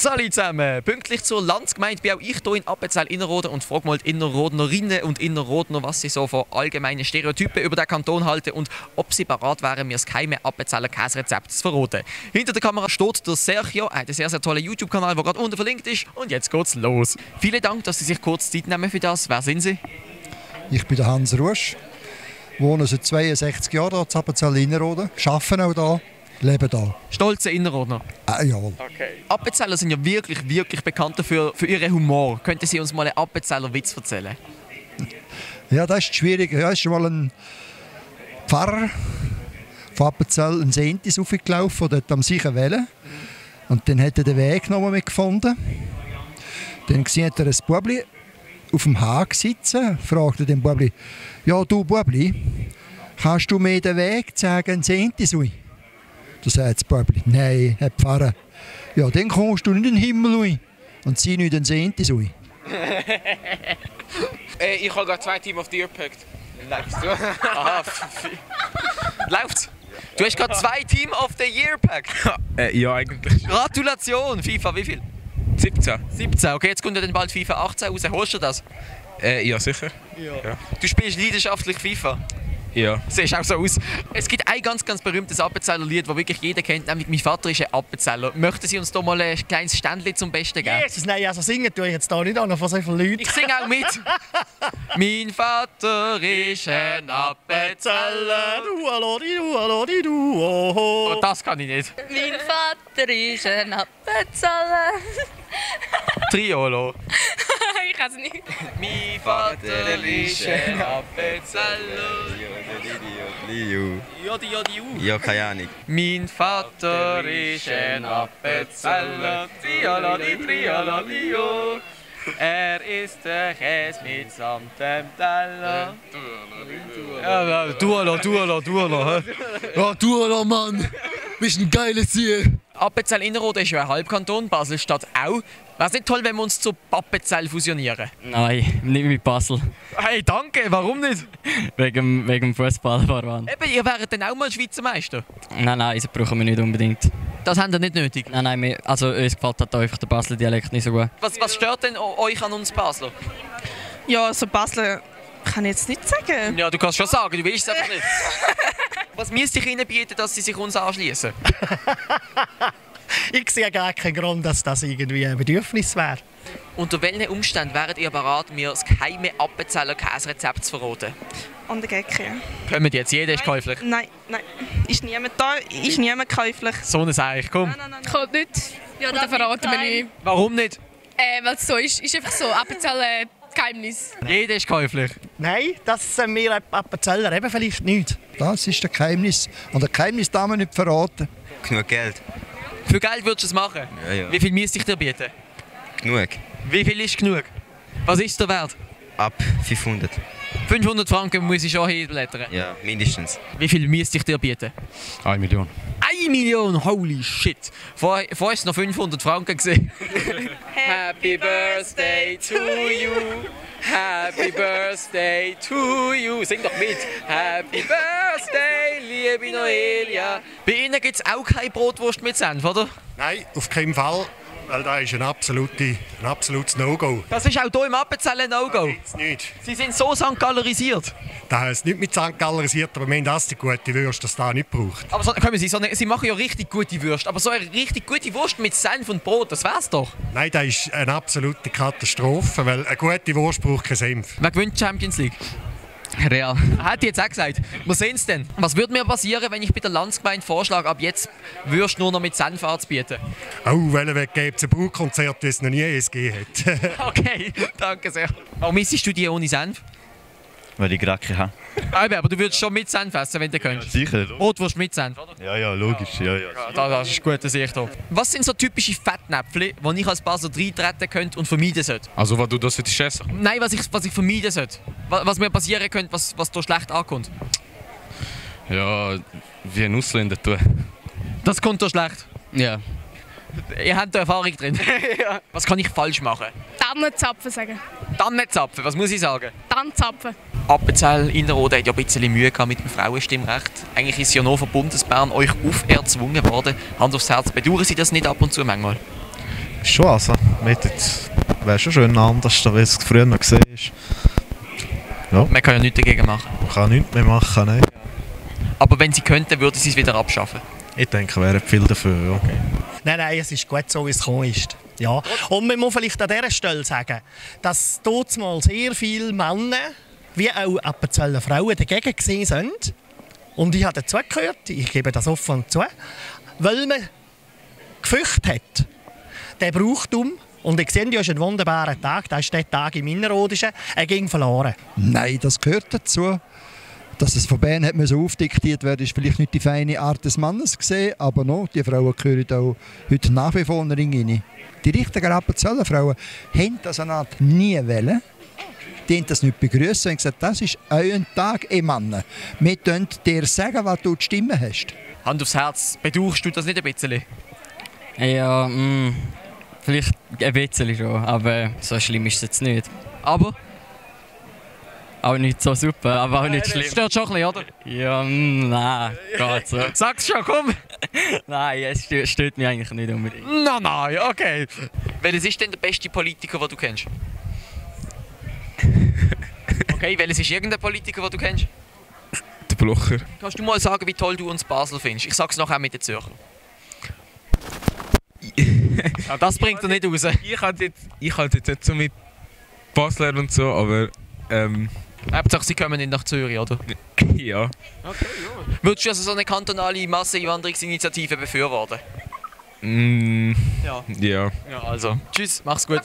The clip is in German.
Salut zusammen! Pünktlich zur Landsgemeinde bin auch ich hier in Appenzell-Innerrhoden und frage mal die Innerrhodnerinnen und Innerrhodner, was sie so von allgemeinen Stereotypen über den Kanton halten und ob sie bereit wären, mir das geheime Appenzeller Käserezept zu verraten. Hinter der Kamera steht der Sergio, er hat einen sehr, sehr tollen YouTube-Kanal, der gerade unten verlinkt ist. Und jetzt geht's los. Vielen Dank, dass Sie sich kurz Zeit nehmen für das. Wer sind Sie? Ich bin der Hans Rusch, wohne seit 62 Jahren hier in Appenzell-Innerrhoden, arbeite auch hier, lebe hier. Stolze Innerrhodner. Jawohl. Okay. Appenzeller sind ja wirklich bekannt dafür, für ihren Humor. Könnten Sie uns mal einen Appenzeller Witz erzählen? Ja, das ist schwierig. Ja, ist schon mal ein Pfarrer von Appenzell in Sentis raufgelaufen, dort am Sicherwelle. Und dann hat er den Weg noch mal gefunden. Dann sieht er ein Bubli auf dem Hag sitzen, fragt er den Bubli: «Ja, du Bubli, kannst du mir den Weg zeigen in Sentis?» Da sagt das Bubli: «Nein, Herr Pfarrer, ja, dann kommst du nicht in den Himmel und zieh nicht in den Sentis.» Ich habe gerade 2 Team of the Year gepackt. Läufst du? Aha, läuft's? Du hast gerade 2 Team of the Year gepackt. Ja, eigentlich. Gratulation! FIFA, wie viel? 17. 17. Okay, jetzt kommt ja dann bald FIFA 18 raus. Holst du das? Ja, sicher. Ja. Du spielst leidenschaftlich FIFA. Ja. Siehst auch so aus. Es gibt ein ganz berühmtes Appenzeller Lied, das wirklich jeder kennt, nämlich «Mein Vater ist ein Appenzeller». Möchten Sie uns da mal ein kleines Ständchen zum Besten geben? Jesus, nein, also singen tue ich jetzt da nicht an von so vielen Leuten. Ich singe auch mit. «Mein Vater ist ein Appenzeller». Du, alodi, du, oh. Oh, das kann ich nicht. Mein Vater ist ein Appenzeller. Triolo. Ich kann es nicht. «Mein Vater ist ein Appenzeller». Jodi, jodi, Ja, keine Ahnung. Mein Vater ist ein Appenzeller. Triololi, triololi, jo. Er ist der Käse mit samt dem Teller. Ja, Duolo. Ja, du, Mann! Bist ein geiles Ziel! Appenzell-Innerrhoden ist ja ein Halbkanton, Basel-Stadt auch. Wäre es nicht toll, wenn wir uns zu Appenzell fusionieren? Nein, nicht mit Basel. Hey, danke, warum nicht? Wegen dem Fußballverband. Eben, ihr wäret dann auch mal Schweizer Meister. Nein, das brauchen wir nicht unbedingt. Das habt ihr nicht nötig. Nein, uns gefällt halt einfach der Basler Dialekt nicht so gut. Was stört denn euch an uns Basler? Ja, so Basel kann ich jetzt nicht sagen. Ja, du kannst schon sagen, du willst es einfach nicht. Was müsste ich ihnen bieten, dass sie sich uns anschließen? Ich sehe gar keinen Grund, dass das irgendwie ein Bedürfnis wäre. Unter welchen Umständen wäret ihr bereit, mir das geheime Appenzeller Käserezept zu verraten? An der Gecke. Kommen jetzt, jeder ist käuflich. Nein. Ist niemand da, ist niemand käuflich. So ein Seich, komm. Nein. Kommt nicht. Ja, dann verraten wir nicht. Warum nicht? Weil es so ist. Ist einfach so. Appenzell Geheimnis. Jeder ist käuflich. Nein, das sind wir Appenzeller eben vielleicht nicht. Das ist das Geheimnis. Und das Geheimnis darf man nicht verraten. Genug Geld. Für Geld würdest du es machen? Ja. Wie viel müsste ich dir bieten? Genug. Wie viel ist genug? Was ist der Wert? Ab 500. 500 Franken muss ich schon hinblättern. Ja, mindestens. Wie viel müsste ich dir bieten? 1 Million. 1 Million, holy shit! Vorher war es noch 500 Franken gesehen. Happy Birthday to you. Happy Birthday to you. Sing doch mit. Happy Birthday, liebe Noelia. Bei Ihnen gibt es auch keine Brotwurst mit Senf, oder? Nein, auf keinen Fall. Weil das ist ein absolutes No-Go. Das ist auch hier im Appenzell ein No-Go. Jetzt nicht. Sie sind so St. Gallerisiert. Das heißt nicht mit St. Gallerisiert, aber wir haben das die gute Würste, dass das nicht braucht. Aber kommen Sie, Sie machen ja richtig gute Würste. Aber so eine richtig gute Wurst mit Senf und Brot, das wär's doch. Nein, das ist eine absolute Katastrophe, weil eine gute Wurst braucht keinen Senf. Wer gewinnt die Champions League? Real. Hat jetzt auch gesagt. Wir sehen es denn. Was würde mir passieren, wenn ich bei der Landsgemeinde vorschlage, ab jetzt Würst nur noch mit Senf anzubieten? Oh, weil gibt es ein Baukonzert, das es noch nie gegeben hat. Okay, danke sehr. Warum isst du die ohne Senf? Weil ich gerade keine habe. Aber du würdest schon mit Senf essen, wenn du könntest. Sicher. Brotwurst mit Senf, oder? Ja, logisch. Ja. Das ist gut, das sehe ich da. Was sind so typische Fettnäpfchen, die ich als Basler reintreten könnte und vermeiden sollte? Also, was du das würdest essen? Nein, was ich vermeiden sollte. Was mir passieren könnte, was da schlecht ankommt. Ja, wie ein Ausländer tun. Das kommt da schlecht. Ja. Ihr habt da Erfahrung drin. Ja. Was kann ich falsch machen? Tannenzapfen sagen. Tannenzapfen, was muss ich sagen? Tannenzapfen. Appenzell-Innerrhoden hat ja ein bisschen Mühe gehabt mit dem Frauenstimmrecht. Eigentlich ist es ja nur von Bundesbern euch auferzwungen worden. Hand aufs Herz, bedauern Sie das nicht ab und zu manchmal? Schon, also. Wäre schon schön anders, wie es früher noch gesehen ist. Ja. Man kann ja nichts dagegen machen. Man kann nichts mehr machen, nein. Aber wenn sie könnten, würden sie es wieder abschaffen? Ich denke, wäre viel dafür, ja. Nein, es ist gut so, wie es gekommen ist. Ja. Und man muss vielleicht an dieser Stelle sagen, dass dort mal sehr viele Männer, wie auch Appenzeller Frauen, dagegen gewesen sind. Und ich habe dazugehört, ich gebe das offen zu, weil man gefürchtet hat, der Brauchtum, und ich sehe, ja, ist ein wunderbarer Tag, das ist der Tag im Innerrhodischen, er ging verloren. Nein, das gehört dazu. Dass es von Bern hat aufdiktiert werden, ist vielleicht nicht die feine Art des Mannes gesehen, aber noch, die Frauen gehören auch heute nach wie vor in den Ring rein. Die richtigen Appenzeller Frauen haben das eine Art nie wollen. Die haben das nicht begrüßen und gesagt, das ist euer Tag, ihr Männer. Wir können dir sagen, was du die Stimme hast. Hand aufs Herz, bedauerst du das nicht ein bisschen? Ja, vielleicht ein bisschen schon, aber so schlimm ist es jetzt nicht. Aber? Auch nicht so super, aber auch nicht schlimm. Das stört schon ein bisschen, oder? Ja, nein, geht so. Sag's schon, komm! Nein, es stört mich eigentlich nicht unbedingt. Nein, okay. Welches ist denn der beste Politiker, den du kennst? Okay, welches ist irgendein Politiker, den du kennst? Der Blocher. Kannst du mal sagen, wie toll du uns Basel findest? Ich sag's nachher mit den Zürcher. Ja, das bringt er nicht raus. Ich halt jetzt nicht so mit Basler und so, aber Hauptsache, sie kommen nicht nach Zürich, oder? ja. Okay, ja. Würdest du also so eine kantonale Masseneinwanderungsinitiative befürworten? Ja. Ja, also. Tschüss, mach's gut.